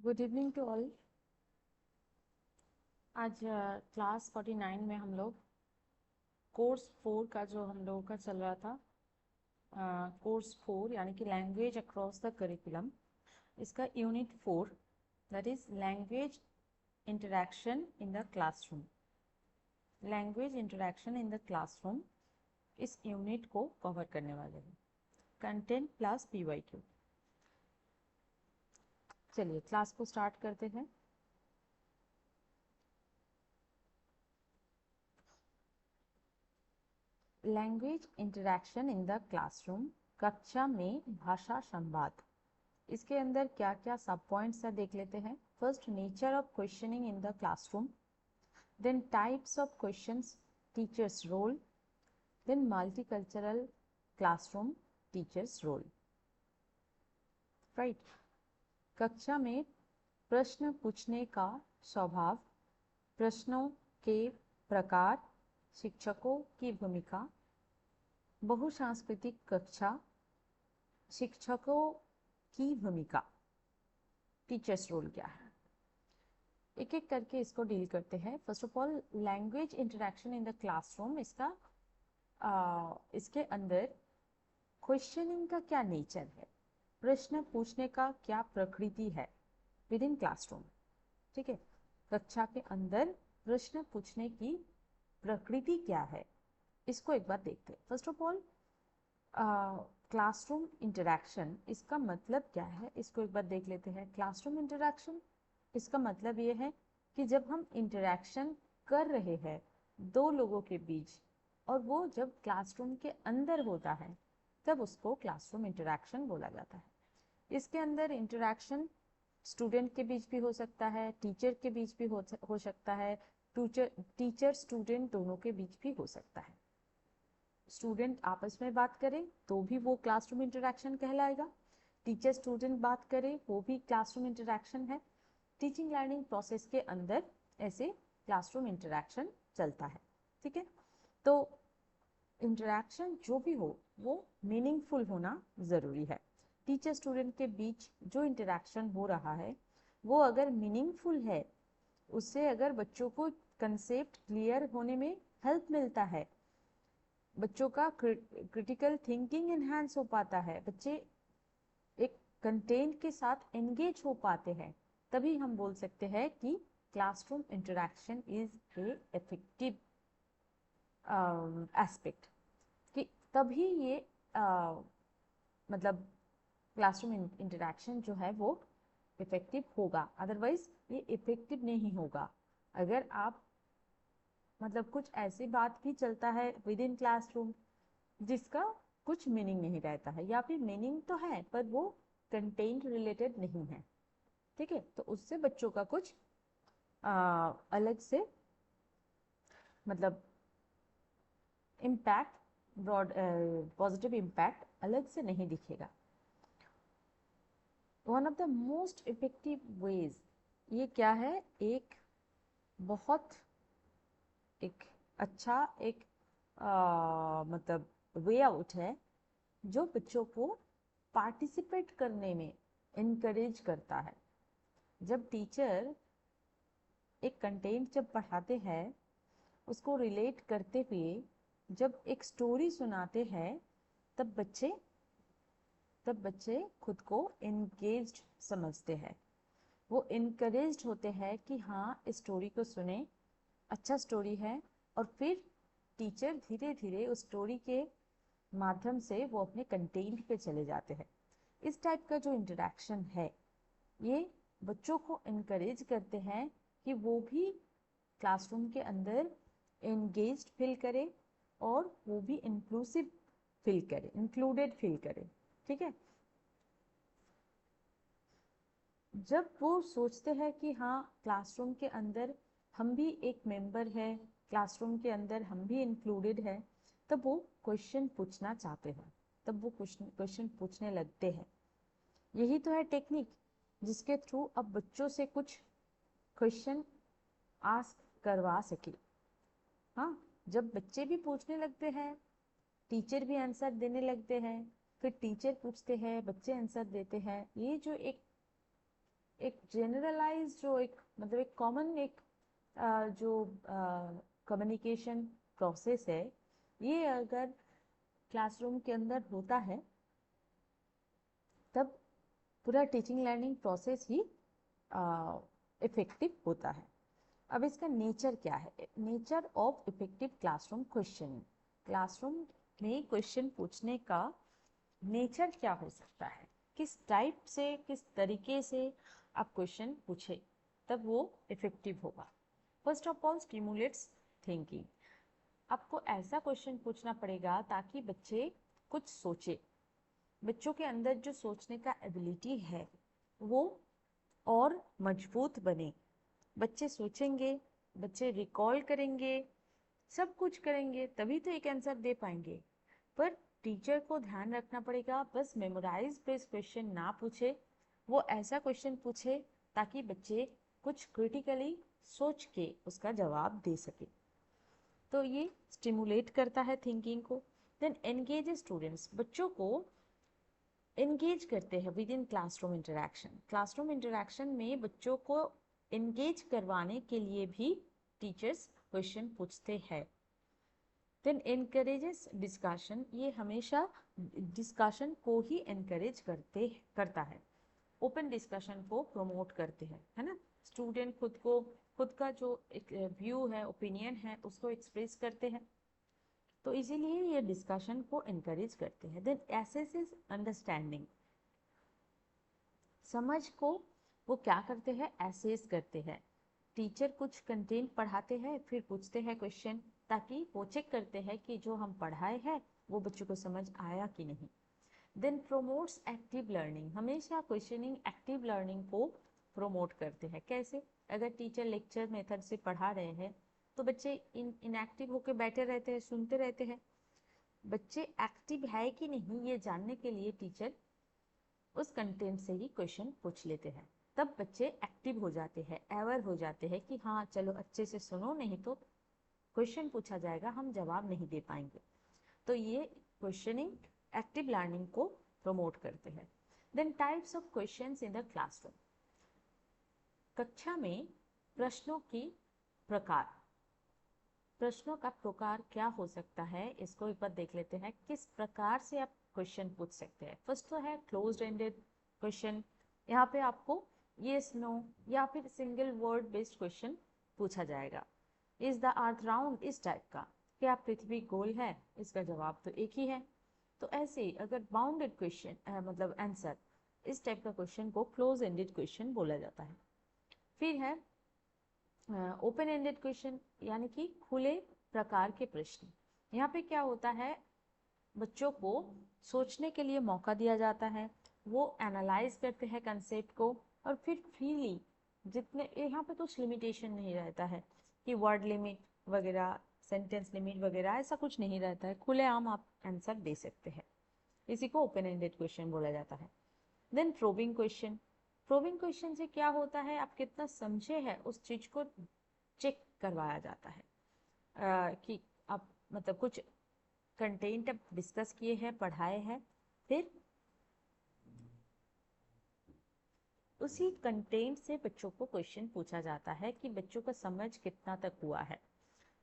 Good evening to all. आज class 49 में हम लोग कोर्स 4 का जो हम लोगों का चल रहा था, कोर्स 4 यानी कि लैंग्वेज अक्रॉस द करिकुलम, इसका unit 4 that is language interaction in the classroom. Language interaction in the classroom इस यूनिट को कवर करने वाले हैं, कंटेंट प्लस पीवाईक्यू। चलिए क्लास को स्टार्ट करते हैं। Language interaction in the classroom, कक्षा में भाषा संवाद। इसके अंदर क्या क्या सब पॉइंट्स है देख लेते हैं। First, nature of questioning in the classroom, then types of questions, teachers role, then multicultural classroom, teachers role. Right. कक्षा में प्रश्न पूछने का स्वभाव, प्रश्नों के प्रकार, शिक्षकों की भूमिका, बहुसांस्कृतिक कक्षा, शिक्षकों की भूमिका, टीचर्स रोल क्या है, एक एक करके इसको डील करते हैं। First of all, language interaction in the classroom, इसके अंदर क्वेश्चनिंग का क्या नेचर है, प्रश्न पूछने का क्या प्रकृति है विद इन क्लासरूम। ठीक है, कक्षा के अंदर प्रश्न पूछने की प्रकृति क्या है, इसको एक बार देखते हैं। First of all, classroom interaction, इसका मतलब क्या है, इसको एक बार देख लेते हैं। क्लासरूम इंटरेक्शन, इसका मतलब ये है कि जब हम इंटरेक्शन कर रहे हैं दो लोगों के बीच, और वो जब क्लासरूम के अंदर होता है तब उसको क्लासरूम इंटरेक्शन बोला जाता है। इसके अंदर इंटरेक्शन स्टूडेंट के बीच भी हो सकता है, टीचर के बीच भी हो सकता है, टीचर स्टूडेंट दोनों के बीच भी हो सकता है। स्टूडेंट आपस में बात करें तो भी वो क्लासरूम इंटरेक्शन कहलाएगा, टीचर स्टूडेंट बात करे वो भी क्लासरूम इंटरेक्शन है। टीचिंग लर्निंग प्रोसेस के अंदर ऐसे क्लासरूम इंटरेक्शन चलता है। ठीक है, तो इंटरेक्शन जो भी हो वो मीनिंगफुल होना ज़रूरी है। टीचर स्टूडेंट के बीच जो इंटरेक्शन हो रहा है वो अगर मीनिंगफुल है, उससे अगर बच्चों को कंसेप्ट क्लियर होने में हेल्प मिलता है, बच्चों का क्रिटिकल थिंकिंग इन्हांस हो पाता है, बच्चे एक कंटेंट के साथ एंगेज हो पाते हैं, तभी हम बोल सकते हैं कि classroom interaction is a effective aspect, कि तभी ये मतलब क्लासरूम इंटरेक्शन जो है वो इफेक्टिव होगा। अदरवाइज ये इफेक्टिव नहीं होगा। अगर आप मतलब कुछ ऐसी बात भी चलता है विद इन क्लासरूम जिसका कुछ मीनिंग नहीं रहता है, या फिर मीनिंग तो है पर वो कंटेंट रिलेटेड नहीं है, ठीक है, तो उससे बच्चों का कुछ अलग से मतलब इम्पैक्ट, ब्रॉड पॉजिटिव इम्पैक्ट अलग से नहीं दिखेगा। One of the most effective ways, ये क्या है, एक बहुत एक अच्छा एक मतलब वे आउट है जो बच्चों को पार्टिसिपेट करने में इनकरेज करता है। जब टीचर एक कंटेंट जब पढ़ाते हैं, उसको रिलेट करते हुए जब एक स्टोरी सुनाते हैं, तब बच्चे खुद को एंगेज्ड समझते हैं, वो इनकरेज्ड होते हैं कि हाँ इस स्टोरी को सुने, अच्छा स्टोरी है, और फिर टीचर धीरे धीरे उस स्टोरी के माध्यम से वो अपने कंटेंट पे चले जाते हैं। इस टाइप का जो इंटरेक्शन है ये बच्चों को इनकरेज करते हैं कि वो भी क्लासरूम के अंदर एंगेज्ड फील करे और वो भी इंक्लूसिव फील करे, इंक्लूडेड फील करे। ठीक है, जब वो सोचते हैं कि हाँ क्लासरूम के अंदर हम भी एक मेंबर है, क्लासरूम के अंदर हम भी इंक्लूडेड है, तब वो क्वेश्चन पूछना चाहते हैं, तब वो क्वेश्चन पूछने लगते हैं। यही तो है टेक्निक जिसके थ्रू अब बच्चों से कुछ क्वेश्चन आस्क करवा सके। हाँ, जब बच्चे भी पूछने लगते हैं, टीचर भी आंसर देने लगते हैं, फिर टीचर पूछते हैं, बच्चे आंसर देते हैं, ये जो एक एक जनरलाइज जो एक मतलब एक कॉमन एक जो कम्युनिकेशन प्रोसेस है, ये अगर क्लासरूम के अंदर होता है तब पूरा टीचिंग लर्निंग प्रोसेस ही इफेक्टिव होता है। अब इसका नेचर क्या है? Nature of effective classroom questioning. Classroom में क्वेश्चन पूछने का नेचर क्या हो सकता है, किस टाइप से, किस तरीके से आप क्वेश्चन पूछे तब वो इफेक्टिव होगा। First of all stimulates thinking. आपको ऐसा क्वेश्चन पूछना पड़ेगा ताकि बच्चे कुछ सोचे। बच्चों के अंदर जो सोचने का एबिलिटी है वो और मजबूत बने। बच्चे सोचेंगे, बच्चे रिकॉल करेंगे, सब कुछ करेंगे तभी तो एक आंसर दे पाएंगे। पर टीचर को ध्यान रखना पड़ेगा बस मेमोराइज बेस्ड क्वेश्चन ना पूछे, वो ऐसा क्वेश्चन पूछे ताकि बच्चे कुछ क्रिटिकली सोच के उसका जवाब दे सके। तो ये स्टिमुलेट करता है थिंकिंग को। Then engage students. बच्चों को एंगेज करते हैं with in classroom interaction. Classroom interaction में बच्चों को एंगेज करवाने के लिए भी टीचर्स क्वेश्चन पूछते हैं। Then encourages discussion. ये हमेशा डिस्कशन को ही एनकरेज करता है। ओपन डिस्कशन को प्रमोट करते हैं, है ना। स्टूडेंट खुद का जो एक व्यू है, ओपिनियन है, उसको एक्सप्रेस करते हैं, तो इसीलिए ये डिस्कशन को एनकरेज करते हैं। Then assess understanding. समझ को वो क्या करते हैं? एसेस करते हैं। टीचर कुछ कंटेंट पढ़ाते हैं, फिर पूछते हैं क्वेश्चन ताकि वो चेक करते हैं कि जो हम पढ़ाए हैं वो बच्चों को समझ आया कि नहीं। Then promotes active learning. हमेशा क्वेश्चनिंग एक्टिव लर्निंग को प्रोमोट करते हैं। कैसे? अगर टीचर लेक्चर मेथड से पढ़ा रहे हैं तो बच्चे इनएक्टिव होकर बैठे रहते हैं, सुनते रहते हैं। बच्चे एक्टिव है कि नहीं ये जानने के लिए टीचर उस कंटेंट से ही क्वेश्चन पूछ लेते हैं। तब बच्चे एक्टिव हो जाते हैं, अवेयर हो जाते हैं कि हाँ चलो अच्छे से सुनो, नहीं तो क्वेश्चन पूछा जाएगा, हम जवाब नहीं दे पाएंगे। तो ये क्वेश्चनिंग एक्टिव लर्निंग को प्रमोट करते हैं। Then types of questions in the classroom. कक्षा में प्रश्नों की प्रकार। प्रश्नों का प्रकार क्या हो सकता है, इसको एक बार देख लेते हैं। किस प्रकार से आप क्वेश्चन पूछ सकते हैं? फर्स्ट तो है क्लोज्ड एंडेड क्वेश्चन। यहाँ पे आपको यस नो या फिर सिंगल वर्ड बेस्ड क्वेश्चन पूछा जाएगा। इज द अर्थ राउंड, इस टाइप का। क्या पृथ्वी गोल है? इसका जवाब तो एक ही है। तो ऐसे ही अगर बाउंडेड क्वेश्चन मतलब आंसर, इस टाइप का क्वेश्चन को क्लोज एंडेड क्वेश्चन बोला जाता है। फिर है ओपन एंडेड क्वेश्चन, यानी कि खुले प्रकार के प्रश्न। यहाँ पे क्या होता है, बच्चों को सोचने के लिए मौका दिया जाता है, वो एनालाइज करते हैं कंसेप्ट को और फिर फ्रीली, जितने यहाँ पे कुछ लिमिटेशन नहीं रहता है कि वर्ड लिमिट वगैरह, सेंटेंस लिमिट वगैरह, ऐसा कुछ नहीं रहता है। खुलेआम आप आंसर दे सकते हैं। इसी को ओपन एंडेड क्वेश्चन बोला जाता है। Then probing question. Probing question से क्या होता है, आप कितना समझे हैं उस चीज को चेक करवाया जाता है। कि आप मतलब कुछ कंटेंट आप डिस्कस किए हैं, पढ़ाए हैं, फिर उसी कंटेंट से बच्चों को क्वेश्चन पूछा जाता है कि बच्चों का समझ कितना तक हुआ है।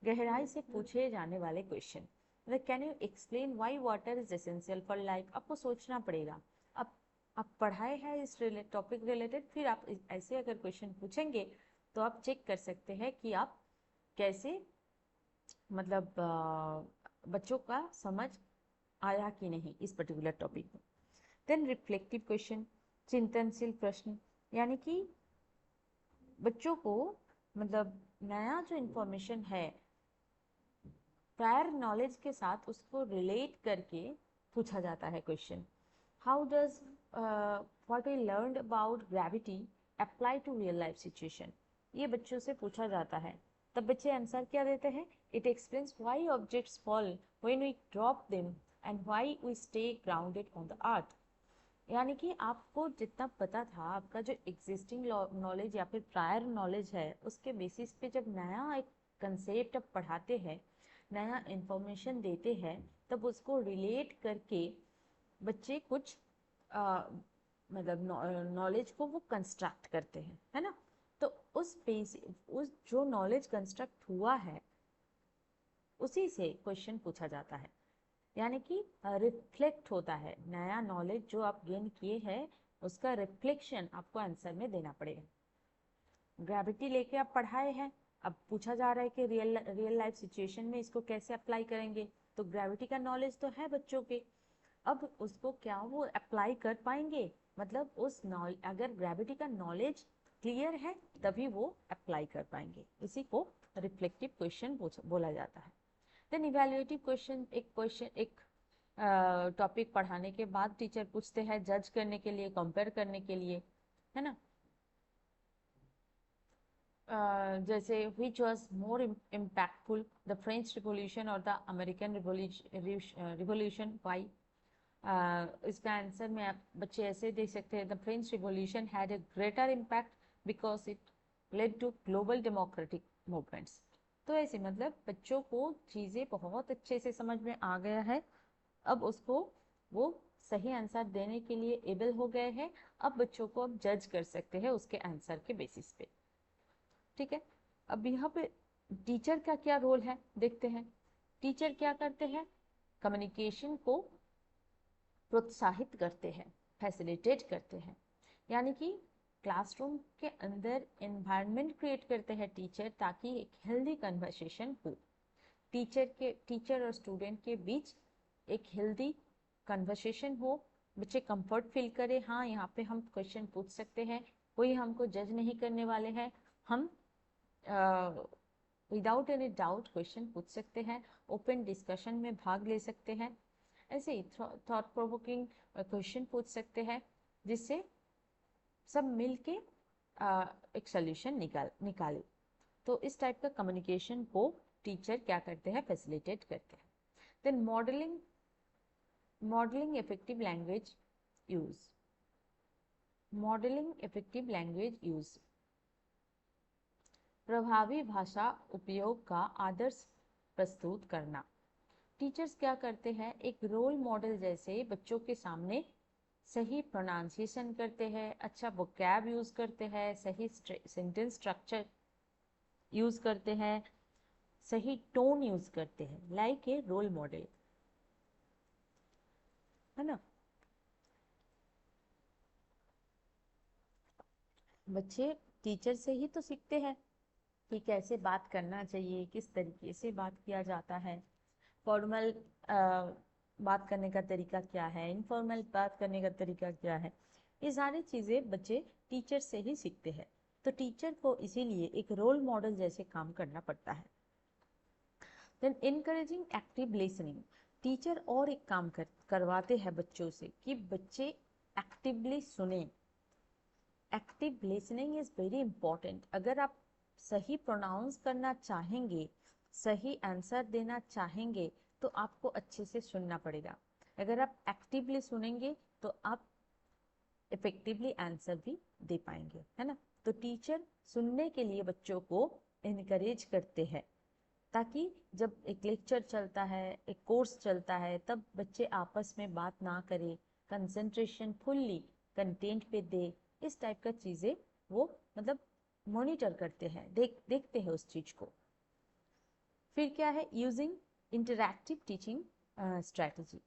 गहराई से पूछे जाने वाले question, can you explain why water is essential for life. आपको सोचना पड़ेगा। अब आप पढ़ाए हैं इस टॉपिक रिलेटेड, फिर आप ऐसे अगर क्वेश्चन पूछेंगे तो आप चेक कर सकते हैं कि आप कैसे मतलब बच्चों का समझ आया कि नहीं इस पर्टिकुलर टॉपिक में। देन रिफ्लेक्टिव क्वेश्चन, चिंतनशील प्रश्न, यानी कि बच्चों को मतलब नया जो इंफॉर्मेशन है प्रायर नॉलेज के साथ उसको रिलेट करके पूछा जाता है question. How does what we learned about gravity apply to real life situation. ये बच्चों से पूछा जाता है, तब बच्चे आंसर क्या देते हैं? It explains why objects fall when we drop them and why we stay grounded on the earth. यानी कि आपको जितना पता था, आपका जो एग्जिस्टिंग नॉलेज या फिर प्रायर नॉलेज है, उसके बेसिस पे जब नया एक कंसेप्ट आप पढ़ाते हैं, नया इंफॉर्मेशन देते हैं, तब उसको रिलेट करके बच्चे कुछ मतलब नॉलेज को वो कंस्ट्रक्ट करते हैं, है ना। तो उस जो नॉलेज कंस्ट्रक्ट हुआ है उसी से क्वेश्चन पूछा जाता है, यानी कि रिफ्लेक्ट होता है। नया नॉलेज जो आप गेन किए हैं उसका रिफ्लेक्शन आपको आंसर में देना पड़ेगा। ग्रेविटी लेके आप पढ़ाए हैं, अब पूछा जा रहा है कि रियल लाइफ सिचुएशन में इसको कैसे अप्लाई करेंगे। तो ग्रेविटी का नॉलेज तो है बच्चों के, अब उसको क्या वो अप्लाई कर पाएंगे, मतलब अगर ग्रेविटी का नॉलेज क्लियर है तभी वो अप्लाई कर पाएंगे। इसी को रिफ्लेक्टिव क्वेश्चन बोला जाता है। देन इवैल्यूएटिव क्वेश्चन, एक टॉपिक पढ़ाने के बाद टीचर पूछते हैं जज करने के लिए, कंपेयर करने के लिए, है ना। जैसे which was more impactful, the French Revolution or the American Revolution, why? इसका आंसर में आप बच्चे ऐसे दे सकते हैं, the French revolution had a greater impact because it led to global democratic movements. तो ऐसे मतलब बच्चों को चीज़ें बहुत अच्छे से समझ में आ गया है, अब उसको वो सही आंसर देने के लिए एबल हो गए हैं। अब बच्चों को अब जज कर सकते हैं उसके आंसर के बेसिस पे, ठीक है। अब यहाँ पे टीचर का क्या रोल है देखते हैं। टीचर क्या करते हैं, कम्युनिकेशन को प्रोत्साहित करते हैं, फैसिलिटेट करते हैं, यानी कि क्लासरूम के अंदर एनवायरनमेंट क्रिएट करते हैं टीचर, ताकि एक हेल्दी कन्वर्सेशन हो। टीचर और स्टूडेंट के बीच एक हेल्दी कन्वर्सेशन हो, बच्चे कंफर्ट फील करे, हाँ यहाँ पे हम क्वेश्चन पूछ सकते हैं, कोई हमको जज नहीं करने वाले हैं, हम विदाउट एनी डाउट क्वेश्चन पूछ सकते हैं, ओपन डिस्कशन में भाग ले सकते हैं, ऐसे ही थॉट प्रोवोकिंग क्वेश्चन पूछ सकते हैं, जिससे सब मिलके एक सोल्यूशन निकाले। तो इस टाइप का कम्युनिकेशन को टीचर क्या करते हैं, फैसिलिटेट करते हैं। Then modelling effective language use. Modelling effective language use, प्रभावी भाषा उपयोग का आदर्श प्रस्तुत करना। टीचर्स क्या करते हैं, एक रोल मॉडल जैसे बच्चों के सामने सही प्रोनाउंसिएशन करते हैं, अच्छा वोकैब यूज करते हैं, सही सेंटेंस स्ट्रक्चर यूज करते हैं, सही टोन यूज करते हैं, लाइक ए रोल मॉडल, है ना। बच्चे टीचर से ही तो सीखते हैं कि कैसे बात करना चाहिए, किस तरीके से बात किया जाता है, फॉर्मल बात करने का तरीका क्या है, इनफॉर्मल बात करने का तरीका क्या है, ये सारी चीज़ें बच्चे टीचर से ही सीखते हैं। तो टीचर को इसीलिए एक रोल मॉडल जैसे काम करना पड़ता है। Then encouraging active listening, teacher और एक काम करवाते हैं बच्चों से कि बच्चे एक्टिवली सुने। Active listening is very important. अगर आप सही प्रोनाउंस करना चाहेंगे, सही आंसर देना चाहेंगे, तो आपको अच्छे से सुनना पड़ेगा। अगर आप एक्टिवली सुनेंगे तो आप इफेक्टिवली आंसर भी दे पाएंगे, है ना। तो टीचर सुनने के लिए बच्चों को इनकरेज करते हैं, ताकि जब एक लेक्चर चलता है, एक कोर्स चलता है, तब बच्चे आपस में बात ना करें, कंसंट्रेशन फुल्ली कंटेंट पे दे। इस टाइप का चीज़ें वो मतलब मॉनिटर करते हैं, देखते हैं उस चीज़ को। फिर क्या है, using interactive teaching strategy.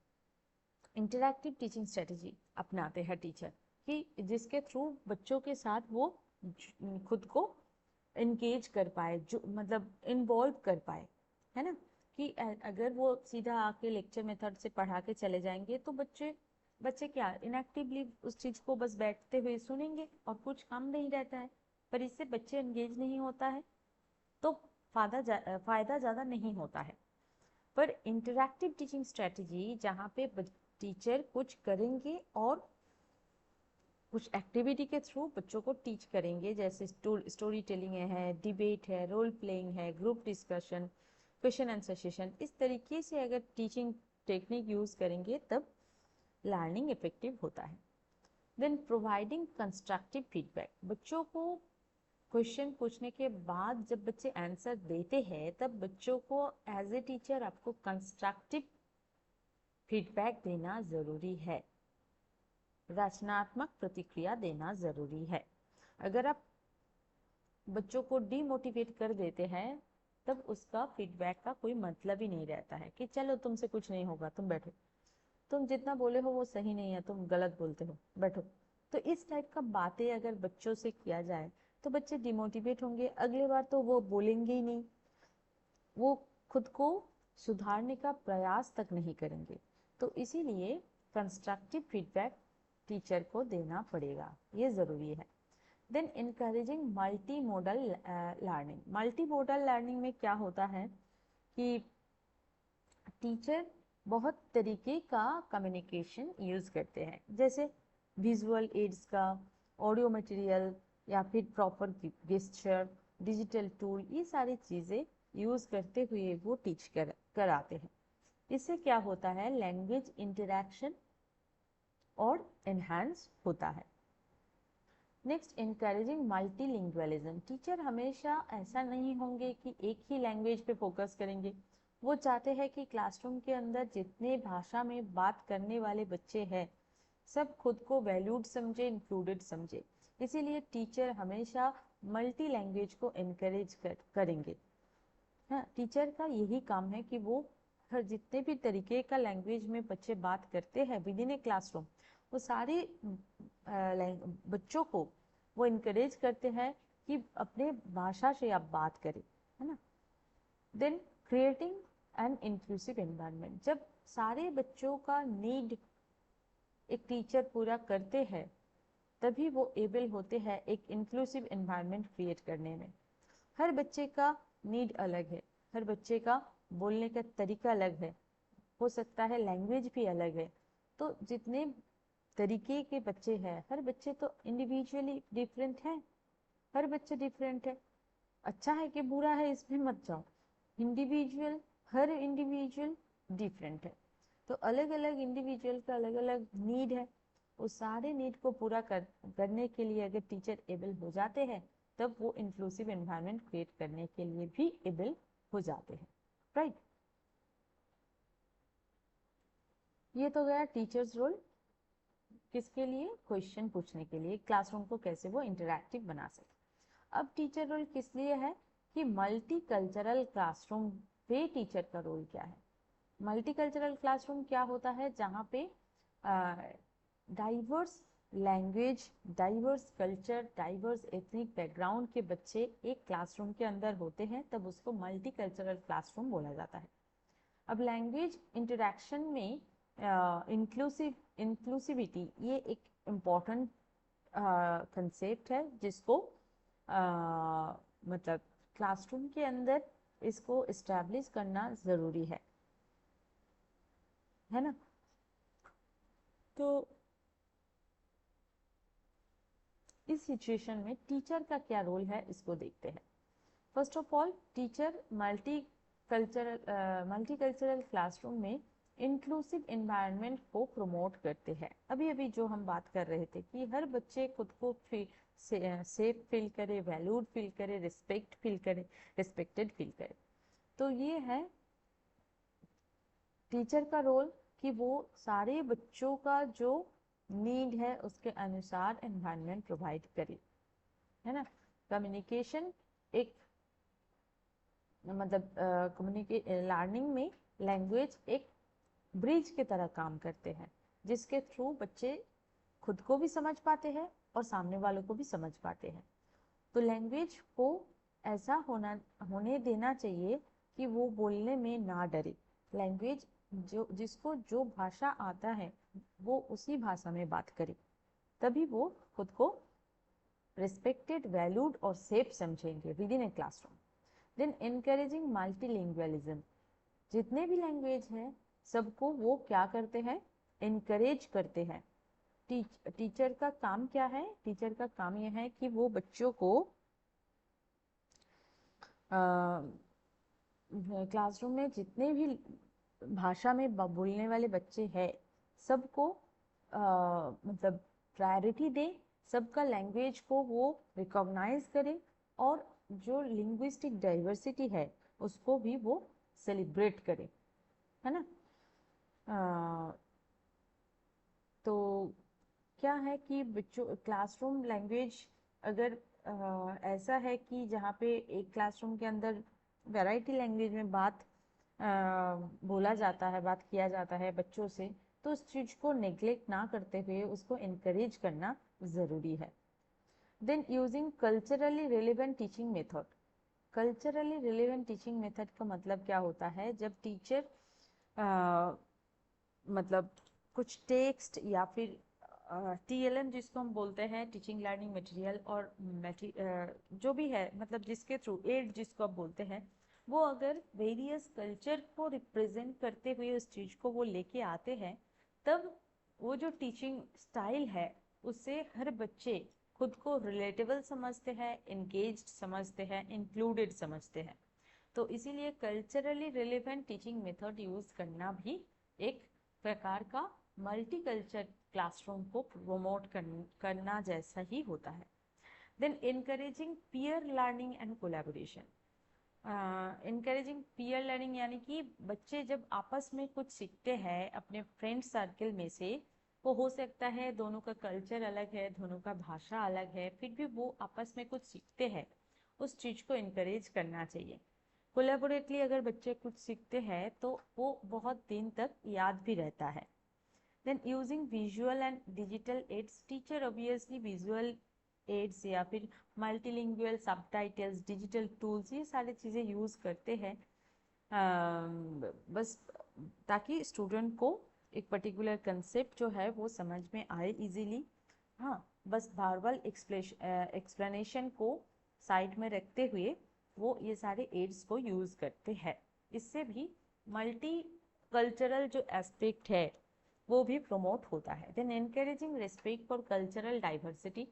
Interactive teaching strategy अपनाते हैं टीचर, कि जिसके थ्रू बच्चों के साथ वो खुद को इंगेज कर पाए, जो मतलब इन्वॉल्व कर पाए, है ना। कि अगर वो सीधा आके लेक्चर मेथड से पढ़ा के चले जाएंगे तो बच्चे क्या इनएक्टिवली उस चीज़ को बस बैठते हुए सुनेंगे और कुछ काम नहीं रहता है। पर इससे बच्चे एंगेज नहीं होता है तो फायदा ज़्यादा नहीं होता है। पर इंटरैक्टिव टीचिंग स्ट्रेटजी जहाँ पे टीचर कुछ करेंगे और कुछ एक्टिविटी के थ्रू बच्चों को टीच करेंगे, जैसे स्टोरी टेलिंग है, डिबेट है, रोल प्लेइंग है, group discussion, question answer session, इस तरीके से अगर टीचिंग टेक्निक यूज़ करेंगे तब लर्निंग इफेक्टिव होता है। देन प्रोवाइडिंग कंस्ट्रक्टिव फीडबैक, बच्चों को क्वेश्चन पूछने के बाद जब बच्चे आंसर देते हैं तब बच्चों को एज ए टीचर आपको कंस्ट्रक्टिव फीडबैक देना ज़रूरी है। रचनात्मक प्रतिक्रिया देना जरूरी है। अगर आप बच्चों को डीमोटिवेट कर देते हैं तब उसका फीडबैक का कोई मतलब ही नहीं रहता है कि चलो तुमसे कुछ नहीं होगा, तुम बैठो, तुम जितना बोले हो वो सही नहीं है, तुम गलत बोलते हो, बैठो। तो इस टाइप का बातें अगर बच्चों से किया जाए तो बच्चे डिमोटिवेट होंगे, अगली बार तो वो बोलेंगे ही नहीं, वो खुद को सुधारने का प्रयास तक नहीं करेंगे। तो इसीलिए कंस्ट्रक्टिव फीडबैक टीचर को देना पड़ेगा, ये जरूरी है। Then encouraging multi modal learning. Multi modal learning में क्या होता है कि टीचर बहुत तरीके का कम्युनिकेशन यूज करते हैं, जैसे विजुअल एड्स का, ऑडियो मटेरियल, या फिर प्रॉपर गेस्चर, डिजिटल टूल, ये सारी चीजें यूज करते हुए वो टीच कराते हैं। इससे क्या होता है, लैंग्वेज इंटरेक्शन और एनहांस होता है। Next, encouraging multilingualism. टीचर हमेशा ऐसा नहीं होंगे कि एक ही लैंग्वेज पे फोकस करेंगे। वो चाहते हैं कि क्लासरूम के अंदर जितने भाषा में बात करने वाले बच्चे हैं सब खुद को वैल्यूड समझे, इंक्लूडेड समझे। इसीलिए टीचर हमेशा मल्टी लैंग्वेज को इनकरेज करेंगे। हाँ, टीचर का यही काम है कि वो हर जितने भी तरीके का लैंग्वेज में बच्चे बात करते हैं विद इन ए क्लासरूम, वो सारे बच्चों को वो इनकरेज करते हैं कि अपने भाषा से आप बात करें, है ना। Then creating an inclusive environment. जब सारे बच्चों का नीड एक टीचर पूरा करते हैं तभी वो एबल होते हैं एक इंक्लूसिव एनवायरनमेंट क्रिएट करने में। हर बच्चे का नीड अलग है, हर बच्चे का बोलने का तरीका अलग है, हो सकता है लैंग्वेज भी अलग है। तो जितने तरीके के बच्चे हैं, हर बच्चे तो इंडिविजुअली डिफरेंट है, हर बच्चे डिफरेंट है। अच्छा है कि बुरा है इसमें मत जाओ, इंडिविजुअल, हर इंडिविजुअल डिफरेंट है। तो अलग अलग इंडिविजुअल का अलग अलग नीड है। उस सारे नीड को पूरा करने के लिए अगर टीचर एबल हो जाते हैं तब वो इंक्लूसिव एनवायरनमेंट क्रिएट करने के लिए भी एबल हो जाते हैं, राइट। ये तो गया टीचर्स रोल, किसके लिए, क्वेश्चन पूछने के लिए, क्लासरूम को कैसे वो इंटरैक्टिव बना सके। अब टीचर रोल किस लिए है कि मल्टी कल्चरल क्लासरूम पे टीचर का रोल क्या है। मल्टीकल्चरल क्लासरूम क्या होता है, जहाँ पे diverse language, diverse culture, diverse ethnic background के बच्चे एक क्लासरूम के अंदर होते हैं, तब उसको मल्टीकल्चरल क्लासरूम बोला जाता है। अब लैंग्वेज इंटरेक्शन में इंक्लूसिविटी ये एक इम्पॉर्टेंट कंसेप्ट है जिसको मतलब क्लासरूम के अंदर इसको इस्टेब्लिश करना ज़रूरी है ना। तो इस सिचुएशन में टीचर का क्या रोल है इसको देखते हैं। First of all, teacher multicultural classroom में इंक्लूसिव एनवायरनमेंट को प्रमोट करते हैं। अभी अभी जो हम बात कर रहे थे कि हर बच्चे खुद को सेफ फील करे, वैल्यूड फील करे, रिस्पेक्टेड फील करे। तो ये है टीचर का रोल कि वो सारे बच्चों का जो नीड है उसके अनुसार एनवायरनमेंट प्रोवाइड करे, है ना। कम्युनिकेशन एक मतलब लर्निंग में लैंग्वेज एक ब्रिज की तरह काम करते हैं जिसके थ्रू बच्चे खुद को भी समझ पाते हैं और सामने वालों को भी समझ पाते हैं। तो लैंग्वेज को ऐसा होने देना चाहिए कि वो बोलने में ना डरे। लैंग्वेज जिसको जो भाषा आता है वो उसी भाषा में बात करे, तभी वो खुद को रिस्पेक्टेड, वैल्यूड और सेफ समझेंगे within a classroom. Then encouraging multilingualism. जितने भी लैंग्वेज हैं सबको वो क्या करते हैं, इनकरेज करते हैं। टीचर का काम क्या है, टीचर का काम यह है कि वो बच्चों को क्लासरूम में जितने भी भाषा में बोलने वाले बच्चे हैं सबको मतलब प्रायोरिटी दे, सबका लैंग्वेज को वो रिकॉग्नाइज करे और जो लिंग्विस्टिक डाइवर्सिटी है उसको भी वो सेलिब्रेट करे, है ना। तो क्या है कि बच्चों क्लासरूम लैंग्वेज अगर ऐसा है कि जहाँ पे एक क्लासरूम के अंदर वैरायटी लैंग्वेज में बात बोला जाता है, बात किया जाता है बच्चों से, तो उस चीज़ को नेग्लेक्ट ना करते हुए उसको इनकरेज करना ज़रूरी है। Then using culturally relevant teaching method. Culturally relevant teaching method का मतलब क्या होता है? जब टीचर मतलब कुछ टेक्स्ट या फिर TLM जिसको हम बोलते हैं, टीचिंग लर्निंग मटेरियल, और जो भी है, मतलब जिसके थ्रू एड जिसको आप बोलते हैं, वो अगर वेरियस कल्चर को रिप्रेजेंट करते हुए उस चीज़ को वो लेके आते हैं, तब वो जो टीचिंग स्टाइल है उससे हर बच्चे खुद को रिलेटेबल समझते हैं, एंगेज्ड समझते हैं, इंक्लूडेड समझते हैं। तो इसीलिए culturally relevant teaching method use करना भी एक प्रकार का मल्टीकल्चर क्लासरूम को प्रमोट करना जैसा ही होता है। Then encouraging peer learning and collaboration. Encouraging peer learning यानी कि बच्चे जब आपस में कुछ सीखते हैं अपने फ्रेंड सर्कल में से, वो हो सकता है दोनों का कल्चर अलग है, दोनों का भाषा अलग है, फिर भी वो आपस में कुछ सीखते हैं, उस चीज़ को इनकरेज करना चाहिए। कोलैबोरेटली अगर बच्चे कुछ सीखते हैं तो वो बहुत दिन तक याद भी रहता है। Then using visual and digital aids. Teacher obviously visual aids या फिर मल्टीलिंगुअल सबटाइटल्स, डिजिटल टूल्स, ये सारी चीज़ें यूज़ करते हैं बस ताकि स्टूडेंट को एक पर्टिकुलर कंसेप्ट जो है वो समझ में आए इजीली। हाँ, बस वर्बल एक्सप्लेनेशन को साइड में रखते हुए वो ये सारे एड्स को यूज़ करते हैं। इससे भी मल्टी कल्चरल जो एस्पेक्ट है वो भी प्रमोट होता है। Then encouraging respect for cultural diversity.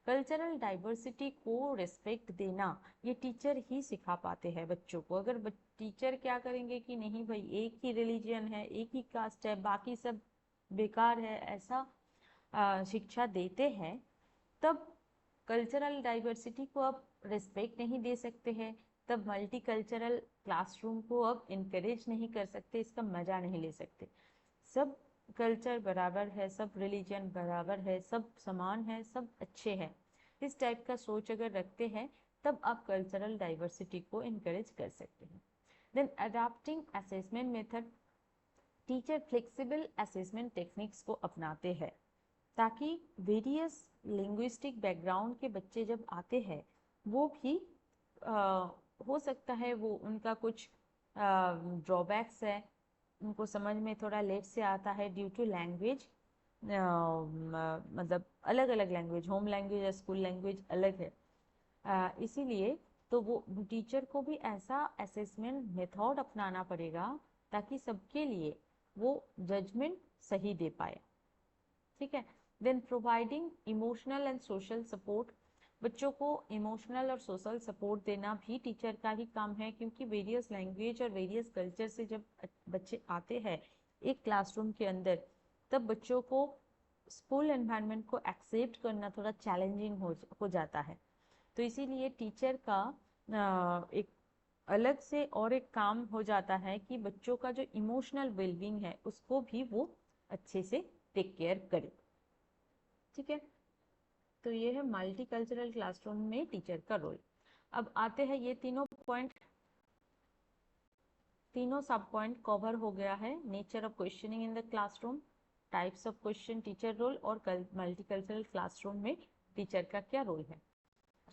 Cultural diversity को रिस्पेक्ट देना ये टीचर ही सिखा पाते हैं बच्चों को। अगर टीचर क्या करेंगे कि नहीं भाई एक ही रिलीजन है, एक ही कास्ट है, बाकी सब बेकार है, ऐसा शिक्षा देते हैं, तब कल्चरल डाइवर्सिटी को अब रिस्पेक्ट नहीं दे सकते हैं, तब मल्टीकल्चरल क्लासरूम को अब इनकरेज नहीं कर सकते, इसका मजा नहीं ले सकते। सब कल्चर बराबर है, सब रिलीजन बराबर है, सब समान है, सब अच्छे हैं, इस टाइप का सोच अगर रखते हैं तब आप कल्चरल डाइवर्सिटी को इनकरेज कर सकते हैं। Then adopting assessment method. Teacher flexible assessment techniques को अपनाते हैं ताकि वेरियस लिंग्विस्टिक बैकग्राउंड के बच्चे जब आते हैं वो भी हो सकता है वो उनका कुछ ड्रॉबैक्स है, उनको समझ में थोड़ा लेट से आता है ड्यू टू लैंग्वेज, मतलब अलग अलग लैंग्वेज, होम लैंग्वेज या स्कूल लैंग्वेज अलग है। इसीलिए तो वो टीचर को भी ऐसा असेसमेंट मेथड अपनाना पड़ेगा ताकि सबके लिए वो जजमेंट सही दे पाए। ठीक है। Then providing emotional and social support. बच्चों को इमोशनल और सोशल सपोर्ट देना भी टीचर का ही काम है, क्योंकि वेरियस लैंग्वेज और वेरियस कल्चर से जब बच्चे आते हैं एक क्लासरूम के अंदर, तब बच्चों को स्कूल एनवायरनमेंट को एक्सेप्ट करना थोड़ा चैलेंजिंग हो जाता है। तो इसीलिए टीचर का एक अलग से और एक काम हो जाता है कि बच्चों का जो इमोशनल वेलबींग है उसको भी वो अच्छे से टेक केयर करे। ठीक है, तो ये है मल्टीकल्चरल क्लासरूम में टीचर का रोल। अब आते हैं ये तीनों पॉइंट, तीनों सब पॉइंट कवर हो गया है। Nature of questioning in the classroom, types of question, teacher role, और मल्टीकल्चरल क्लासरूम में टीचर का क्या रोल है।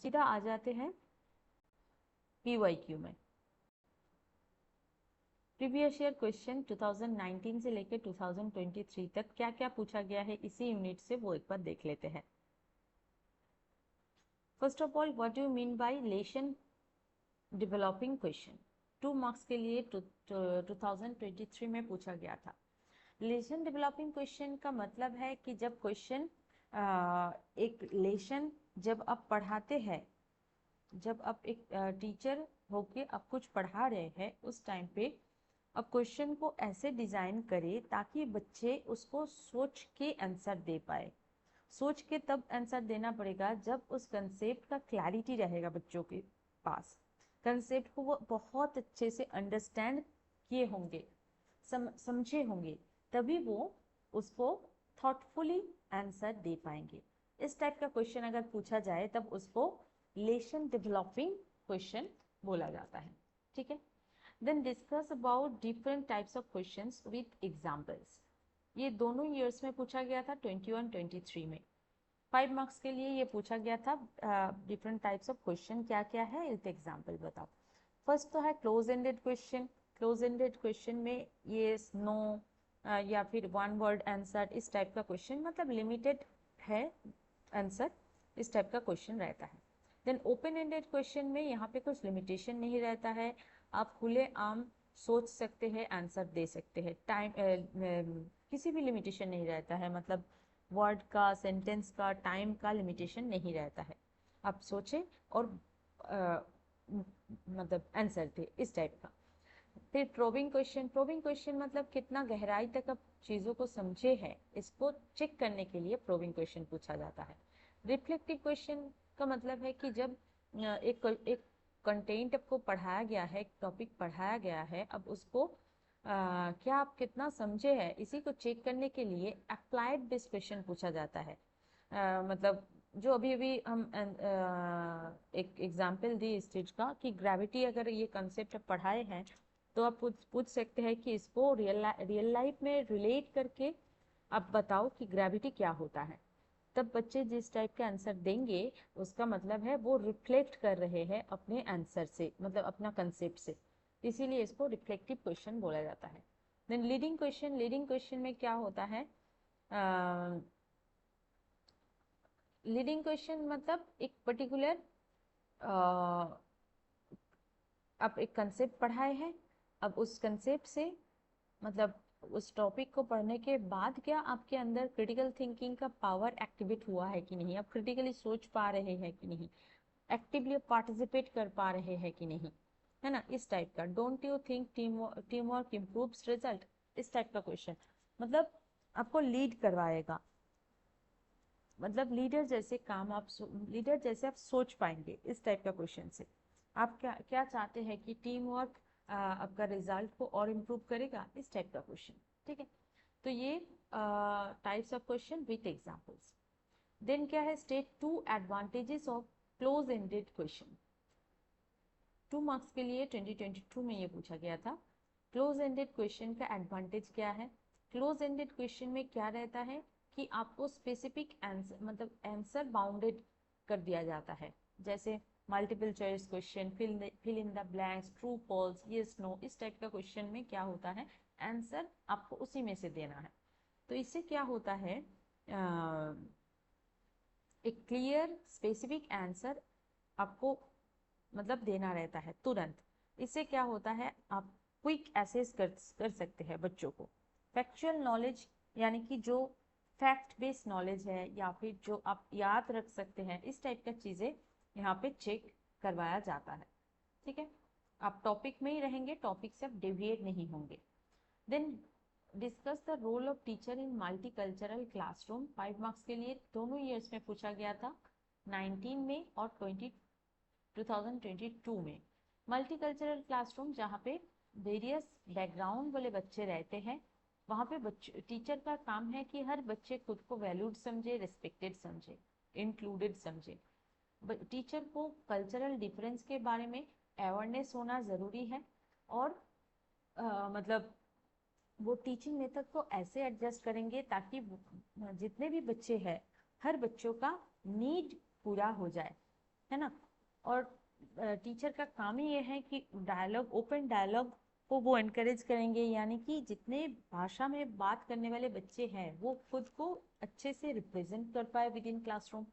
सीधा आ जाते हैं PYQ में। प्रीवियस ईयर क्वेश्चन 2019 से लेकर 2023 तक क्या क्या पूछा गया है इसी यूनिट से वो एक बार देख लेते हैं। First of all, what do you mean by lesson developing question? 2 marks के लिए 2023 में पूछा गया था। लेशन डेवलपिंग क्वेश्चन का मतलब है कि जब क्वेश्चन एक लेशन जब आप पढ़ाते हैं, जब आप एक टीचर होके आप कुछ पढ़ा रहे हैं, उस टाइम पे अब क्वेश्चन को ऐसे डिजाइन करें ताकि बच्चे उसको सोच के आंसर दे पाए। सोच के तब आंसर देना पड़ेगा जब उस कंसेप्ट का क्लैरिटी रहेगा बच्चों के पास, कंसेप्ट को वो बहुत अच्छे से अंडरस्टैंड किए होंगे, समझे होंगे, तभी वो उसको थॉटफुली आंसर दे पाएंगे। इस टाइप का क्वेश्चन अगर पूछा जाए तब उसको लेशन डेवलपिंग क्वेश्चन बोला जाता है। ठीक है। Then discuss about different types of questions with examples. ये दोनों ईयर्स में पूछा गया था, 21 23 में। 5 मार्क्स के लिए ये पूछा गया था डिफरेंट टाइप्स ऑफ क्वेश्चन क्या क्या है, विद एग्जांपल बताओ। फर्स्ट तो है close ended question. Close ended question में येस नो या फिर वन वर्ड आंसर, इस टाइप का क्वेश्चन, मतलब लिमिटेड है आंसर, इस टाइप का क्वेश्चन रहता है। देन ओपन एंडेड क्वेश्चन में यहाँ पे कुछ लिमिटेशन नहीं रहता है, आप खुले आम सोच सकते हैं, आंसर दे सकते हैं। टाइम किसी भी लिमिटेशन नहीं रहता है, मतलब वर्ड का, सेंटेंस का, टाइम का लिमिटेशन नहीं रहता है। आप सोचें और मतलब आंसर दे, इस टाइप का। फिर प्रोबिंग क्वेश्चन। प्रोबिंग क्वेश्चन मतलब कितना गहराई तक आप चीज़ों को समझे हैं, इसको चेक करने के लिए प्रोबिंग क्वेश्चन पूछा जाता है। रिफ्लेक्टिव क्वेश्चन का मतलब है कि जब एक कंटेंट आपको पढ़ाया गया है, एक टॉपिक पढ़ाया गया है, अब उसको क्या आप कितना समझे हैं, इसी को चेक करने के लिए अप्लाइड बेस्ड क्वेश्चन पूछा जाता है। मतलब जो अभी अभी हम एक एग्जाम्पल दी इस चीज का कि ग्रेविटी, अगर ये कंसेप्ट पढ़ाए हैं तो आप पूछ सकते हैं कि इसको रियल लाइफ में रिलेट करके आप बताओ कि ग्रेविटी क्या होता है। तब बच्चे जिस टाइप के आंसर देंगे उसका मतलब है वो रिफ्लेक्ट कर रहे हैं अपने आंसर से, मतलब अपना कंसेप्ट से, इसीलिए इसको रिफ्लेक्टिव क्वेश्चन बोला जाता है। Then leading question. Leading question में क्या होता है, लीडिंग क्वेश्चन मतलब एक पर्टिकुलर आप एक कंसेप्ट पढ़ाए हैं, अब उस कंसेप्ट से, मतलब उस टॉपिक को पढ़ने के बाद क्या आपके अंदर क्रिटिकल थिंकिंग का पावर एक्टिवेट हुआ है कि नहीं, आप क्रिटिकली सोच पा रहे हैं कि नहीं, एक्टिवली पार्टिसिपेट कर पा रहे हैं कि नहीं, है ना, इस टाइप का। Don't you think team work improves result, इस टाइप का क्वेश्चन, मतलब आपको लीड करवाएगा, मतलब लीडर जैसे काम आप लीडर जैसे आप सोच पाएंगे, इस टाइप का क्वेश्चन से। आप क्या क्या चाहते हैं कि टीम वर्क आपका रिजल्ट को और इम्प्रूव करेगा, इस टाइप का क्वेश्चन। ठीक है। तो ये types of question with examples. Then क्या है, state 2 advantages of close ended question. 2 marks के लिए 2022 में ये पूछा गया था। क्लोज एंडेड क्वेश्चन का एडवांटेज क्या है। क्लोज एंडेड क्वेश्चन में क्या रहता है कि आपको स्पेसिफिक आंसर, मतलब आंसर बाउंडेड कर दिया जाता है, जैसे multiple choice question, fill in the blanks, true false, yes no, इस टाइप का क्वेश्चन में क्या होता है, आंसर आपको उसी में से देना है। तो इससे क्या होता है, एक क्लियर स्पेसिफिक आंसर आपको मतलब देना रहता है तुरंत। इससे क्या होता है, आप क्विक एसेस कर सकते हैं बच्चों को। फैक्चुअल नॉलेज यानी कि जो फैक्ट बेस्ड नॉलेज है या फिर जो आप याद रख सकते हैं, इस टाइप का चीज़ें यहाँ पे चेक करवाया जाता है। ठीक है। आप टॉपिक में ही रहेंगे, टॉपिक से आप डेविएट नहीं होंगे। Then discuss the role of teacher in multicultural classroom. 5 marks के लिए दोनों ईयर्स में पूछा गया था, 19 में और 2022 में। मल्टीकल्चरल क्लासरूम जहाँ पे वेरियस बैकग्राउंड वाले बच्चे रहते हैं, वहाँ पे बच्चे, टीचर का काम है कि हर बच्चे खुद को वैल्यूड समझे, रिस्पेक्टेड समझे, इंक्लूडेड समझे। टीचर को कल्चरल डिफरेंस के बारे में अवेयरनेस होना ज़रूरी है, और मतलब वो टीचिंग मेथड को ऐसे एडजस्ट करेंगे ताकि जितने भी बच्चे हैं, हर बच्चों का नीड पूरा हो जाए, है ना। और टीचर का काम ही ये है कि डायलॉग, ओपन डायलॉग को वो एनकरेज करेंगे, यानी कि जितने भाषा में बात करने वाले बच्चे हैं वो खुद को अच्छे से रिप्रेजेंट कर पाए विद इन क्लासरूम।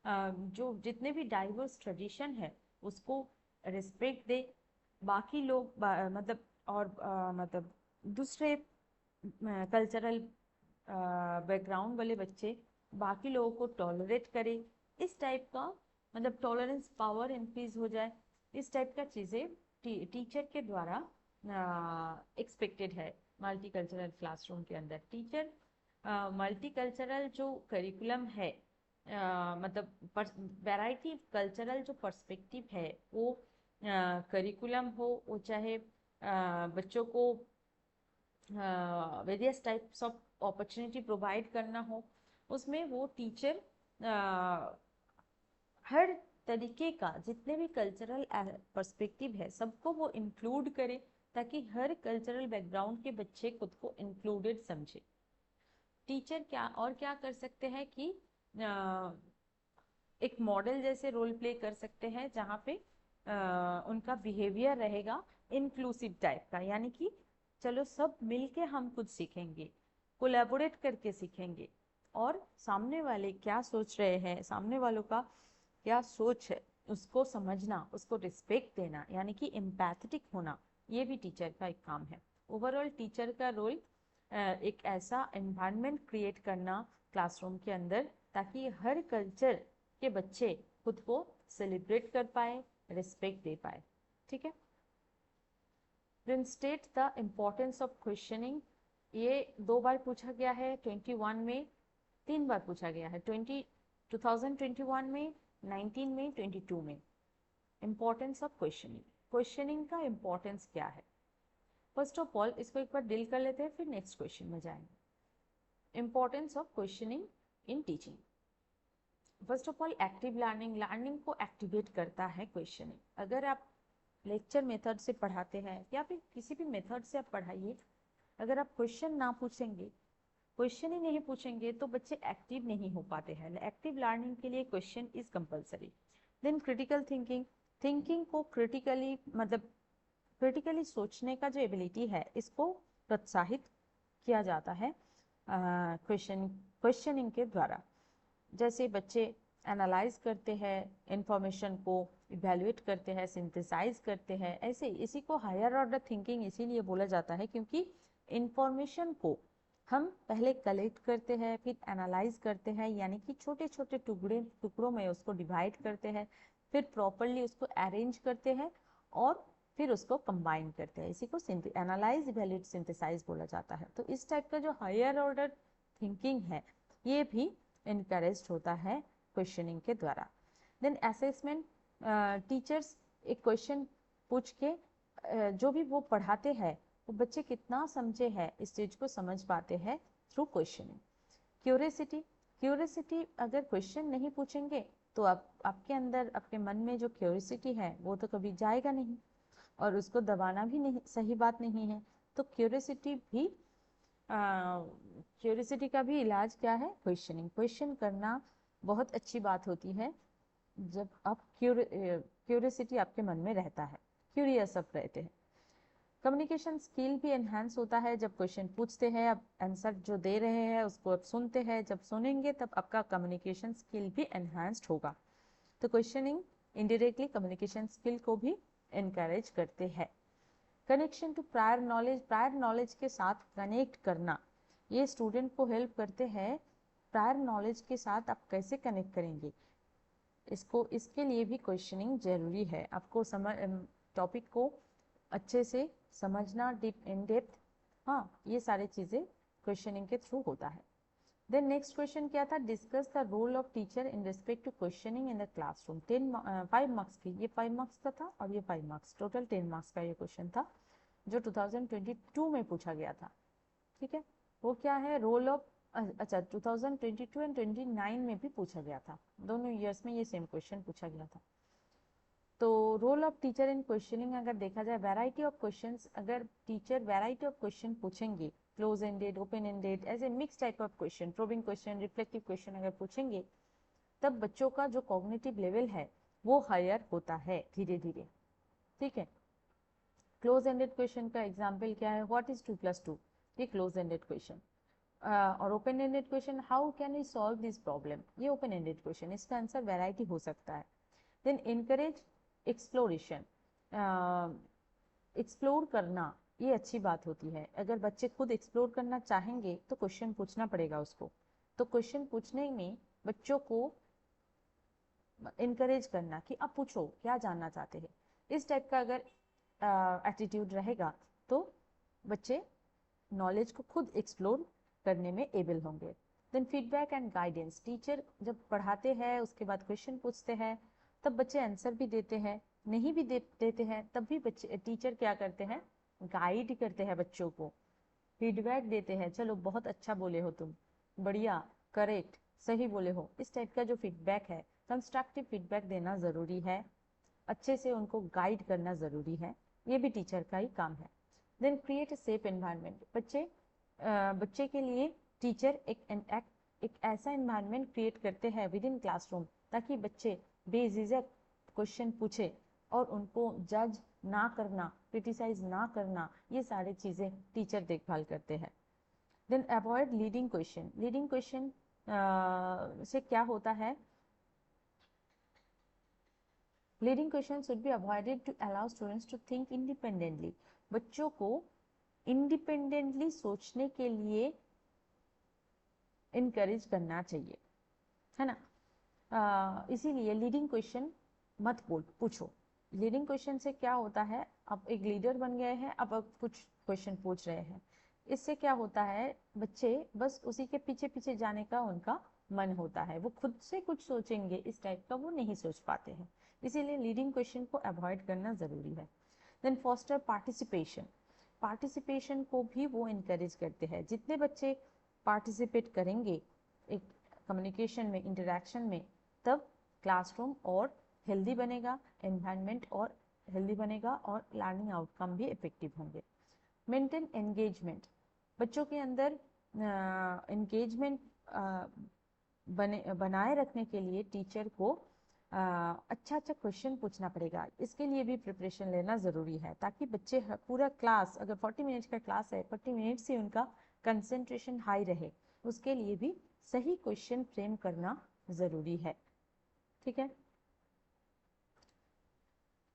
जो जितने भी डाइवर्स ट्रेडिशन है उसको रिस्पेक्ट दे, बाकी लोग मतलब और मतलब दूसरे कल्चरल बैकग्राउंड वाले बच्चे बाकी लोगों को टॉलरेट करे, इस टाइप का, मतलब टॉलरेंस पावर इंक्रीज हो जाए, इस टाइप का चीज़ें टीचर के द्वारा एक्सपेक्टेड है। मल्टीकल्चरल क्लासरूम के अंदर टीचर मल्टीकल्चरल जो करिकुलम है, मतलब वैरायटी कल्चरल जो पर्सपेक्टिव है, वो करिकुलम हो, वो चाहे बच्चों को various types of opportunity provide करना हो, उसमें वो टीचर हर तरीके का जितने भी कल्चरल पर्सपेक्टिव है सबको वो इंक्लूड करे, ताकि हर कल्चरल बैकग्राउंड के बच्चे खुद को इंक्लूडेड समझे। टीचर क्या कर सकते हैं कि एक मॉडल जैसे रोल प्ले कर सकते हैं, जहाँ पे उनका बिहेवियर रहेगा इंक्लूसिव टाइप का, यानी कि चलो सब मिलके हम कुछ सीखेंगे, कोलैबोरेट करके सीखेंगे, और सामने वाले क्या सोच रहे हैं, सामने वालों का क्या सोच है, उसको समझना, उसको रिस्पेक्ट देना, यानी कि एम्पैथेटिक होना, ये भी टीचर का एक काम है। ओवरऑल टीचर का रोल एक ऐसा एनवायरनमेंट क्रिएट करना क्लासरूम के अंदर, ताकि हर कल्चर के बच्चे खुद को सेलिब्रेट कर पाए, रिस्पेक्ट दे पाए। ठीक है। Then state the importance of questioning. ये 2 बार पूछा गया है, 21 में 3 बार पूछा गया है, 2021 में, 19 में, 22 में। इम्पोर्टेंस ऑफ क्वेश्चनिंग, क्वेश्चनिंग का इम्पोर्टेंस क्या है। फर्स्ट ऑफ ऑल इसको एक बार डील कर लेते हैं, फिर नेक्स्ट क्वेश्चन में जाएंगे। Importance of questioning in teaching. First of all active learning, learning को एक्टिवेट करता है क्वेश्चनिंग। अगर आप लेक्चर मेथड से पढ़ाते हैं या फिर किसी भी मेथड से आप पढ़ाइए, अगर आप क्वेश्चन ना पूछेंगे, क्वेश्चन ही नहीं पूछेंगे, तो बच्चे एक्टिव नहीं हो पाते हैं। एक्टिव लर्निंग के लिए question is compulsory. Then critical thinking, thinking को क्रिटिकली मतलब क्रिटिकली सोचने का जो एबिलिटी है, इसको प्रोत्साहित किया जाता है क्वेश्चनिंग के द्वारा। जैसे बच्चे एनालाइज करते हैं इंफॉर्मेशन को, इवैल्यूएट करते हैं, सिंथेसाइज करते हैं, ऐसे इसी को हायर ऑर्डर थिंकिंग इसीलिए बोला जाता है, क्योंकि इंफॉर्मेशन को हम पहले कलेक्ट करते हैं, फिर एनालाइज करते हैं, यानी कि छोटे छोटे टुकड़ों में उसको डिवाइड करते हैं, फिर प्रॉपरली उसको अरेंज करते हैं, और फिर उसको कंबाइन करते हैं। इसी को एनालाइज, इवैल्यूएट, सिंथेसाइज बोला जाता है। तो इस टाइप का जो हायर ऑर्डर थिंकिंग है, ये भी इनकरेज होता है क्वेश्चनिंग के द्वारा। देन असेसमेंट, टीचर्स एक क्वेश्चन पूछ के जो भी वो पढ़ाते हैं, वो बच्चे कितना समझे हैं, इस चीज को समझ पाते हैं थ्रू क्वेश्चनिंग। क्यूरियोसिटी, क्यूरियोसिटी अगर क्वेश्चन नहीं पूछेंगे तो आपके अंदर, आपके मन में जो क्यूरियोसिटी है वो तो कभी जाएगा नहीं, और उसको दबाना भी नहीं, सही बात नहीं है। तो क्यूरियोसिटी भी क्यूरियोसिटी का भी इलाज क्या है, क्वेश्चनिंग। क्वेश्चन करना बहुत अच्छी बात होती है जब आप क्यूरियोसिटी आपके मन में रहता है, क्यूरियस आप रहते हैं। कम्युनिकेशन स्किल भी एनहांस होता है जब क्वेश्चन पूछते हैं, आप आंसर जो दे रहे हैं उसको आप सुनते हैं, जब सुनेंगे तब आपका कम्युनिकेशन स्किल भी एनहांस्ड होगा। तो क्वेश्चनिंग इनडायरेक्टली कम्युनिकेशन स्किल को भी एनकरेज करते हैं। कनेक्शन टू प्रायर नॉलेज के साथ कनेक्ट करना, ये स्टूडेंट को हेल्प करते हैं। प्रायर नॉलेज के साथ आप कैसे कनेक्ट करेंगे, इसके लिए भी क्वेश्चनिंग जरूरी है। आपको टॉपिक को अच्छे से समझना, डीप इन डेप्थ, हाँ, ये सारी चीज़ें क्वेश्चनिंग के थ्रू होता है। देन नेक्स्ट क्वेश्चन क्या था, discuss the role of teacher in respect to questioning in the classroom. 5 marks की, ये 5 मार्क्स का था, और ये 5 मार्क्स, टोटल 10 मार्क्स का ये क्वेश्चन था, जो 2022 में पूछा गया था। ठीक है, वो क्या है, रोल ऑफ, अच्छा 2022 एंड 29 में भी पूछा गया था, दोनों ईयर्स में ये सेम क्वेश्चन पूछा गया था। तो role of teacher in questioning अगर देखा जाए, वैरायटी ऑफ क्वेश्चंस, अगर टीचर वैरायटी ऑफ क्वेश्चन पूछेंगे, क्लोज एंडेड, ओपन एंडेड, ऐसे mix type of question, probing question, reflective question अगर पूछेंगे, तब बच्चों का जो कॉग्निटिव लेवल है वो हायर होता है धीरे धीरे। ठीक है, क्लोज एंडेड क्वेश्चन का एग्जाम्पल क्या है, व्हाट इज 2+2, ये क्लोज एंडेड क्वेश्चन। और open ended question, how can we solve this problem, ये ओपन एंडेड क्वेश्चन, इसका आंसर वैरायटी हो सकता है। देन इनकरेज एक्सप्लोरेशन, एक्सप्लोर करना, ये अच्छी बात होती है। अगर बच्चे खुद एक्सप्लोर करना चाहेंगे तो क्वेश्चन पूछना पड़ेगा उसको, तो क्वेश्चन पूछने में बच्चों को इनकरेज करना कि आप पूछो क्या जानना चाहते हैं, इस टाइप का अगर एटीट्यूड रहेगा तो बच्चे नॉलेज को खुद एक्सप्लोर करने में एबल होंगे। Then feedback and guidance, teacher जब पढ़ाते हैं उसके बाद क्वेश्चन पूछते हैं, तब बच्चे आंसर भी देते हैं, नहीं भी देते हैं तब भी बच्चे, टीचर क्या करते हैं, गाइड करते हैं बच्चों को, फीडबैक देते हैं, चलो बहुत अच्छा बोले हो तुम, बढ़िया, करेक्ट, सही बोले हो, इस टाइप का जो फीडबैक है, कंस्ट्रक्टिव फीडबैक देना ज़रूरी है, अच्छे से उनको गाइड करना ज़रूरी है, ये भी टीचर का ही काम है। Then create a safe environment, बच्चे के लिए टीचर एक ऐसा एनवायरनमेंट क्रिएट करते हैं विद इन क्लासरूम, ताकि बच्चे बेझिझक क्वेश्चन पूछे और उनको जज ना करना, क्रिटिसाइज ना करना, ये सारी चीज़ें टीचर देखभाल करते हैं। Then avoid leading question, leading question से क्या होता है, leading question should be avoided to allow students to think independently, बच्चों को इंडिपेंडेंटली सोचने के लिए इनकरेज करना चाहिए, है ना। इसीलिए लीडिंग क्वेश्चन मत पूछो। लीडिंग क्वेश्चन से क्या होता है, अब एक लीडर बन गए हैं, अब कुछ क्वेश्चन पूछ रहे हैं, इससे क्या होता है, बच्चे बस उसी के पीछे पीछे जाने का उनका मन होता है, वो खुद से कुछ सोचेंगे इस टाइप का वो नहीं सोच पाते हैं, इसीलिए लीडिंग क्वेश्चन को अवॉइड करना ज़रूरी है। देन फॉस्टर पार्टिसिपेशन, पार्टिसिपेशन को भी वो इनकरेज करते हैं, जितने बच्चे पार्टिसिपेट करेंगे एक कम्युनिकेशन में, इंटरेक्शन में, तब क्लासरूम और हेल्दी बनेगा, एनवायरनमेंट और हेल्दी बनेगा और लर्निंग आउटकम भी इफेक्टिव होंगे। मेंटेन एंगेजमेंट, बच्चों के अंदर एंगेजमेंट बनाए रखने के लिए टीचर को अच्छा अच्छा क्वेश्चन पूछना पड़ेगा, इसके लिए भी प्रिपरेशन लेना ज़रूरी है, ताकि बच्चे पूरा क्लास, अगर 40 मिनट का क्लास है, 40 मिनट से उनका कंसंट्रेशन हाई रहे, उसके लिए भी सही क्वेश्चन फ्रेम करना ज़रूरी है, ठीक है।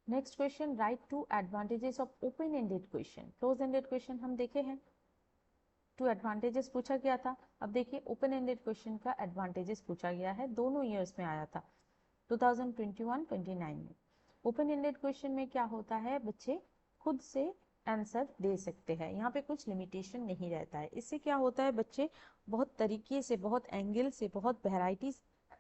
Next question, write two advantages of open ended question, close ended question हम देखे हैं, टू एडवांटेजेस पूछा गया था, अब देखिए ओपन एंडेड क्वेश्चन का एडवांटेजेस पूछा गया है, दोनों ईयर्स में आया था, 2021-29 में। ओपन एंडेड क्वेश्चन में क्या होता है, बच्चे खुद से आंसर दे सकते हैं, यहाँ पे कुछ लिमिटेशन नहीं रहता है, इससे क्या होता है, बच्चे बहुत तरीके से, बहुत एंगल से, बहुत वेराइटी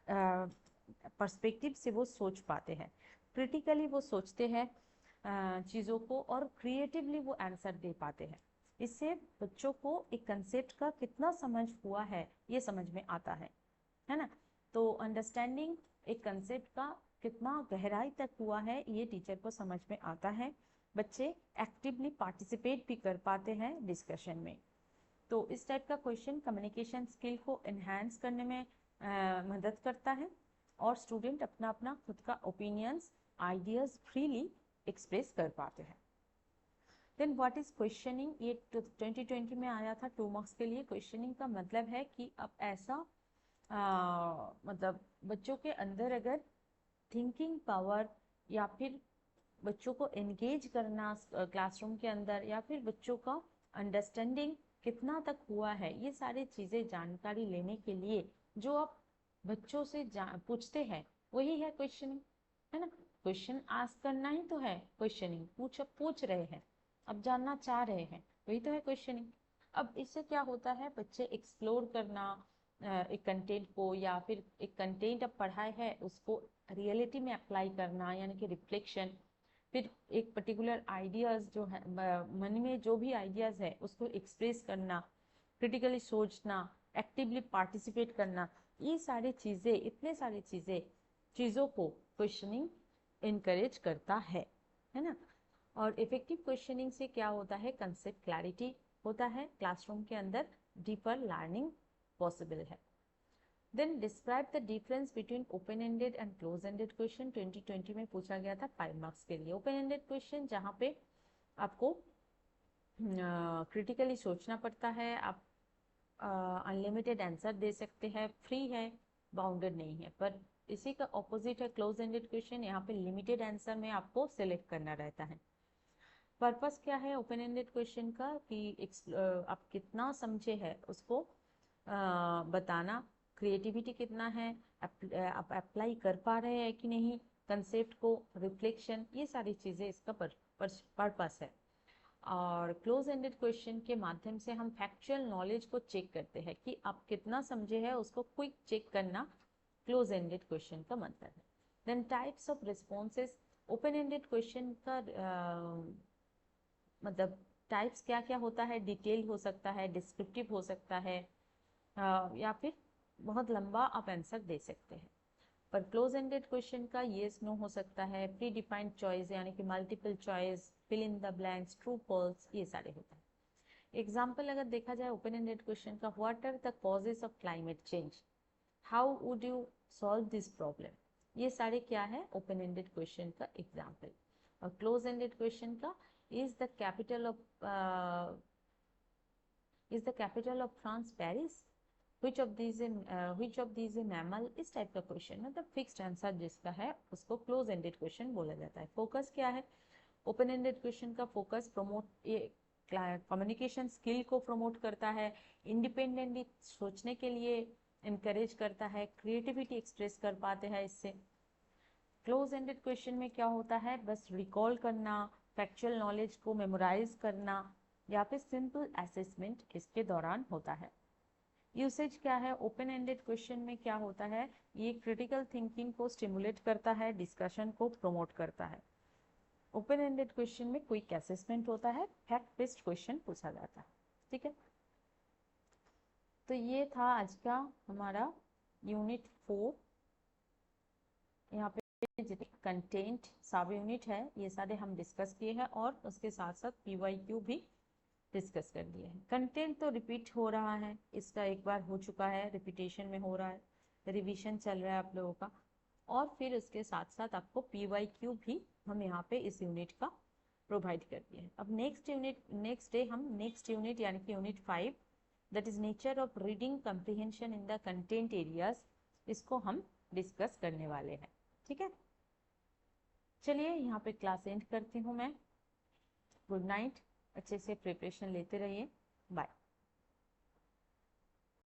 पर्सपेक्टिव से वो सोच पाते हैं, क्रिटिकली वो सोचते हैं चीज़ों को, और क्रिएटिवली वो आंसर दे पाते हैं, इससे बच्चों को एक कंसेप्ट का कितना समझ हुआ है ये समझ में आता है ना। तो अंडरस्टैंडिंग एक कंसेप्ट का कितना गहराई तक हुआ है ये टीचर को समझ में आता है, बच्चे एक्टिवली पार्टिसिपेट भी कर पाते हैं डिस्कशन में। तो इस टाइप का क्वेश्चन कम्युनिकेशन स्किल को एनहांस करने में मदद करता है, और स्टूडेंट अपना अपना खुद का ओपिनियंस, आइडियाज फ्रीली एक्सप्रेस कर पाते हैं। देन व्हाट इज क्वेश्चनिंग, ये 2020 में आया था 2 मार्क्स के लिए। क्वेश्चनिंग का मतलब है कि अब ऐसा मतलब बच्चों के अंदर अगर थिंकिंग पावर, या फिर बच्चों को एंगेज करना क्लासरूम के अंदर, या फिर बच्चों का अंडरस्टैंडिंग कितना तक हुआ है, ये सारी चीज़ें जानकारी लेने के लिए जो आप बच्चों से पूछते हैं वही है क्वेश्चनिंग, है ना। क्वेश्चन आस्क करना ही तो है क्वेश्चनिंग, पूछ रहे हैं, अब जानना चाह रहे हैं, वही तो है क्वेश्चनिंग। अब इससे क्या होता है, बच्चे एक्सप्लोर करना एक कंटेंट को, या फिर एक कंटेंट अब पढ़ाए है उसको रियलिटी में अप्लाई करना, यानी कि रिफ्लेक्शन, फिर एक पर्टिकुलर आइडियाज जो है मन में जो भी आइडियाज है उसको एक्सप्रेस करना, क्रिटिकली सोचना, एक्टिवली पार्टिसिपेट करना, ये सारी चीज़ें, इतने सारी चीज़ों को क्वेश्चनिंग इनकरेज करता है ना। और इफेक्टिव क्वेश्चनिंग से क्या होता है, कंसेप्ट क्लैरिटी होता है, क्लासरूम के अंदर डीपर लर्निंग पॉसिबल है। Then describe the difference between open ended and close ended question, 2020 में पूछा गया था 5 मार्क्स के लिए। ओपन एंडेड क्वेश्चन जहाँ पे आपको क्रिटिकली सोचना पड़ता है, आप अनलिमिटेड आंसर दे सकते हैं, फ्री है, बाउंडेड नहीं है, पर इसी का ऑपोजिट है क्लोज एंडेड क्वेश्चन, यहाँ पे लिमिटेड आंसर में आपको सिलेक्ट करना रहता है। पर्पस क्या है ओपन एंडेड क्वेश्चन का, कि आप कितना समझे है उसको बताना, क्रिएटिविटी कितना है, आप अप्लाई कर पा रहे हैं कि नहीं कंसेप्ट को, रिफ्लेक्शन, ये सारी चीज़ें इसका पर्पस है। और क्लोज एंडेड क्वेश्चन के माध्यम से हम फैक्चुअल नॉलेज को चेक करते हैं कि आप कितना समझे हैं, उसको क्विक चेक करना क्लोज एंडेड क्वेश्चन का मतलब है। Then types of responses, open ended question का मतलब टाइप्स क्या क्या होता है, डिटेल हो सकता है, डिस्क्रिप्टिव हो सकता है, या फिर बहुत लंबा आप आंसर दे सकते हैं। पर क्लोज एंडेड क्वेश्चन का येस नो हो सकता है, प्री डिफाइंड चॉइस यानी कि multiple choice, fill in the blanks, true false, ये सारे होते हैं। एग्जाम्पल अगर देखा जाए ओपन एंडेड क्वेश्चन का, what are the causes of climate change, how would you solve this problem, ये सारे क्या है ओपन एंडेड क्वेश्चन का एग्जाम्पल। और क्लोज एंडेड क्वेश्चन का, is the capital of France Paris, which of these a mammal, इस type का question, मतलब फिक्स्ड आंसर जिसका है उसको क्लोज एंडेड क्वेश्चन बोला जाता है। फोकस क्या है ओपन एंडेड क्वेश्चन का, फोकस कम्युनिकेशन स्किल को प्रमोट करता है, इंडिपेंडेंटली सोचने के लिए इनकरेज करता है, क्रिएटिविटी एक्सप्रेस कर पाते हैं इससे। क्लोज एंडेड क्वेश्चन में क्या होता है, बस रिकॉल करना, फैक्चुअल नॉलेज को मेमोराइज करना या फिर सिंपल असेसमेंट इसके दौरान होता है। यूसेज क्या है ओपन एंडेड क्वेश्चन में, क्या होता है, ये क्रिटिकल थिंकिंग को स्टिमुलेट करता है, डिस्कशन को प्रमोट करता है। ओपन एंडेड क्वेश्चन में क्विक असेसमेंट होता है, फैक्ट बेस्ड क्वेश्चन पूछा जाता है। ठीक है, तो ये था आज का हमारा यूनिट 4। यहाँ पे जितने कंटेंट सब यूनिट है ये सारे हम डिस्कस किए हैं और उसके साथ साथ PYQ भी डिस्कस कर लिए हैं। कंटेंट तो रिपीट हो रहा है, इसका एक बार हो चुका है, रिपीटेशन में हो रहा है, रिवीजन चल रहा है आप लोगों का। और फिर उसके साथ साथ आपको PYQ भी हम यहाँ पे इस यूनिट का प्रोवाइड कर दिए हैं। अब नेक्स्ट डे हम नेक्स्ट यूनिट यानी कि unit 5, that is nature of reading comprehension in the content areas, इसको हम डिस्कस करने वाले हैं। ठीक है, चलिए यहाँ पे क्लास एंड करती हूँ मैं। गुड नाइट, अच्छे से प्रिपरेशन लेते रहिए, बाय।